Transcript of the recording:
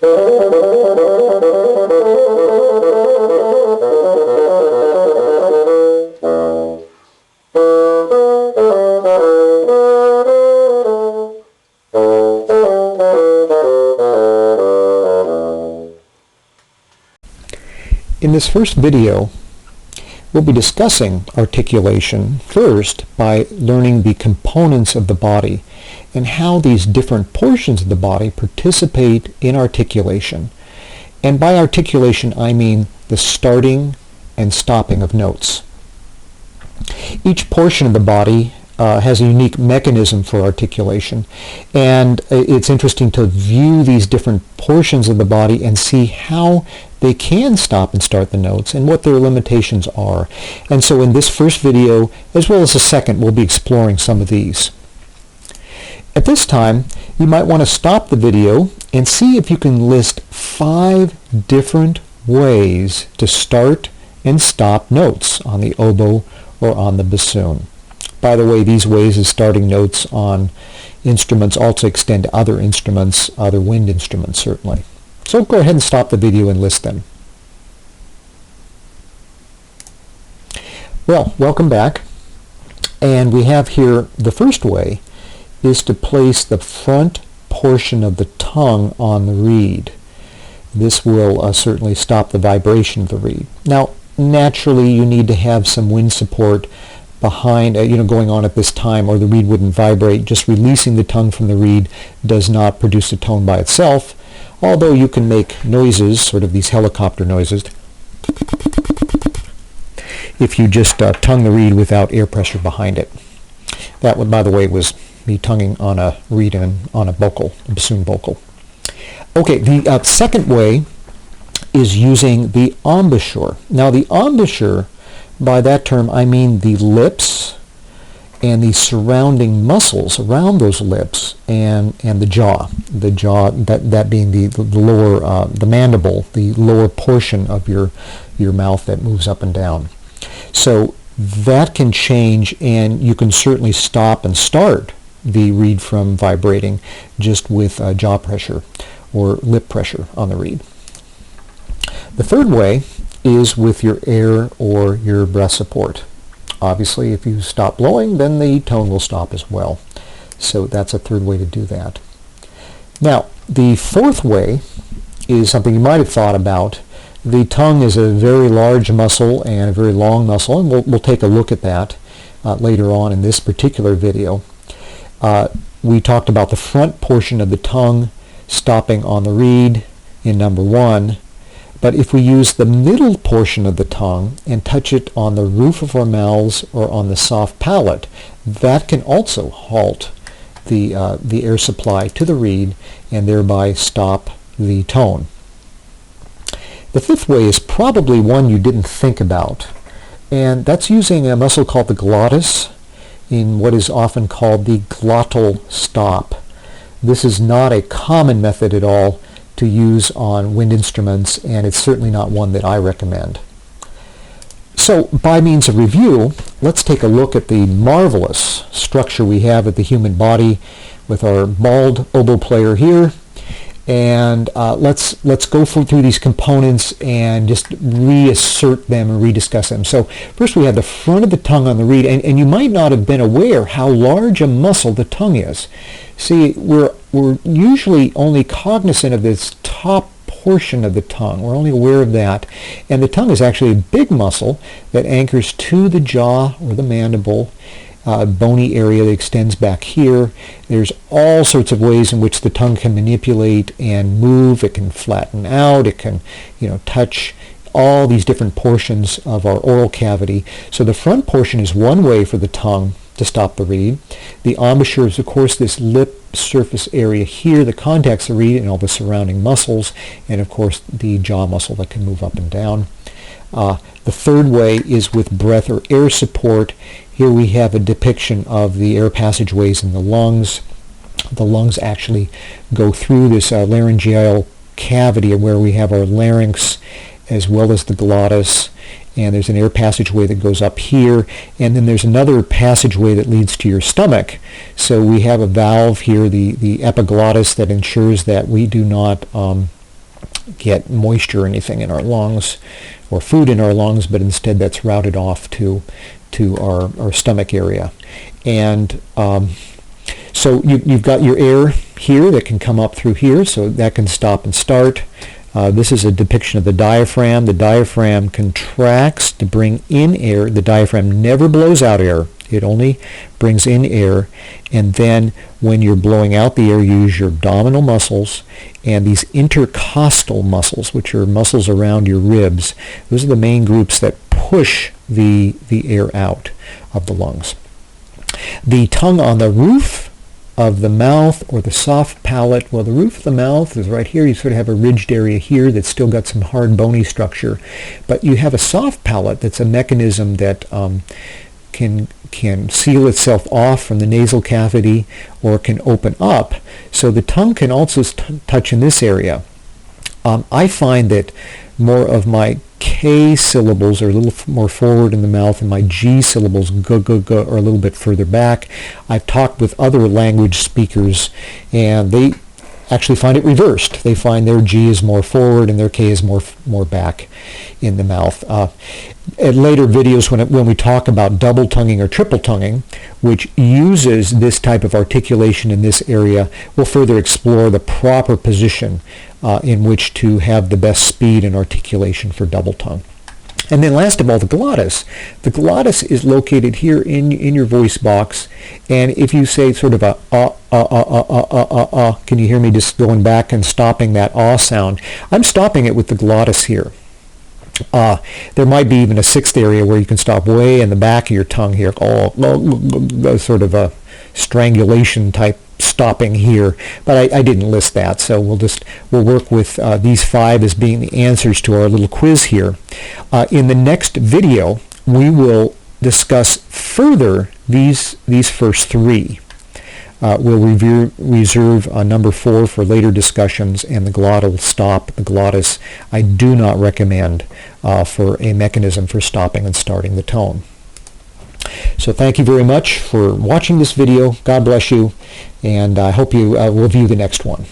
In this first video, we'll be discussing articulation first by learning the components of the body and how these different portions of the body participate in articulation. And by articulation, I mean the starting and stopping of notes. Each portion of the body has a unique mechanism for articulation, and it's interesting to view these different portions of the body and see how they can stop and start the notes and what their limitations are. And so in this first video, as well as the second, we'll be exploring some of these. At this time, you might want to stop the video and see if you can list 5 different ways to start and stop notes on the oboe or on the bassoon. By the way, these ways of starting notes on instruments also extend to other instruments, other wind instruments certainly. So go ahead and stop the video and list them. Well, welcome back. And we have here the first way is to place the front portion of the tongue on the reed. This will certainly stop the vibration of the reed. Now, naturally, you need to have some wind support behind, going on at this time, or the reed wouldn't vibrate. Just releasing the tongue from the reed does not produce a tone by itself, although you can make noises, sort of these helicopter noises, if you just tongue the reed without air pressure behind it. That one, by the way, was me tonguing on a reed and on a bassoon vocal. Okay, the second way is using the embouchure. Now, the embouchure, by that term, I mean the lips and the surrounding muscles around those lips and the jaw. The jaw, that being the lower, the mandible, the lower portion of your mouth that moves up and down. So that can change, and you can certainly stop and start the reed from vibrating just with jaw pressure or lip pressure on the reed. The third way is with your air or your breath support. Obviously, if you stop blowing, then the tone will stop as well. So that's a third way to do that. Now, the fourth way is something you might have thought about. The tongue is a very large muscle and a very long muscle, and we'll take a look at that later on in this particular video. We talked about the front portion of the tongue stopping on the reed in number 1. But if we use the middle portion of the tongue and touch it on the roof of our mouths or on the soft palate, that can also halt the air supply to the reed and thereby stop the tone. The fifth way is probably one you didn't think about, and that's using a muscle called the glottis in what is often called the glottal stop. This is not a common method at all to use on wind instruments, and it's certainly not one that I recommend. So by means of review, let's take a look at the marvelous structure we have at the human body with our bald oboe player here, and let's go through these components and just reassert them and rediscuss them. So first we have the front of the tongue on the reed, and you might not have been aware how large a muscle the tongue is. See, we're usually only cognizant of this top portion of the tongue. We're only aware of that. And the tongue is actually a big muscle that anchors to the jaw or the mandible, bony area that extends back here. There's all sorts of ways in which the tongue can manipulate and move. It can flatten out. It can, touch all these different portions of our oral cavity. So the front portion is one way for the tongue to stop the reed. The embouchure is, of course, this lip surface area here that contacts the reed and all the surrounding muscles, and of course the jaw muscle that can move up and down. The third way is with breath or air support. Here we have a depiction of the air passageways in the lungs. The lungs actually go through this laryngeal cavity where we have our larynx as well as the glottis, and there's an air passageway that goes up here, and then there's another passageway that leads to your stomach. So we have a valve here, the epiglottis, that ensures that we do not get moisture or anything in our lungs or food in our lungs, but instead that's routed off to our stomach area. And so you've got your air here that can come up through here, so that can stop and start. This is a depiction of the diaphragm. The diaphragm contracts to bring in air. The diaphragm never blows out air. It only brings in air. And then when you're blowing out the air, you use your abdominal muscles and these intercostal muscles, which are muscles around your ribs. Those are the main groups that push the air out of the lungs. The tongue on the roof of the mouth or the soft palate, well, the roof of the mouth is right here. You sort of have a ridged area here that's still got some hard bony structure. But you have a soft palate that's a mechanism that can seal itself off from the nasal cavity or can open up. So the tongue can also touch in this area. I find that more of my K syllables are a little more forward in the mouth, and my G syllables, g, g, g, are a little bit further back. I've talked with other language speakers, and they actually find it reversed. They find their G is more forward and their K is more back in the mouth. At later videos, when we talk about double tonguing or triple tonguing, which uses this type of articulation in this area, we'll further explore the proper position in which to have the best speed and articulation for double tongue. And then last of all, the glottis. The glottis is located here in your voice box, and if you say sort of a can you hear me just going back and stopping that sound? I'm stopping it with the glottis here. There might be even a sixth area where you can stop way in the back of your tongue here, sort of a strangulation type stopping here, but I didn't list that, so we'll work with these 5 as being the answers to our little quiz here. In the next video, we will discuss further these first 3. We'll reserve number 4 for later discussions, and the glottal stop, the glottis, I do not recommend for a mechanism for stopping and starting the tone. So thank you very much for watching this video. God bless you, and I hope you will view the next one.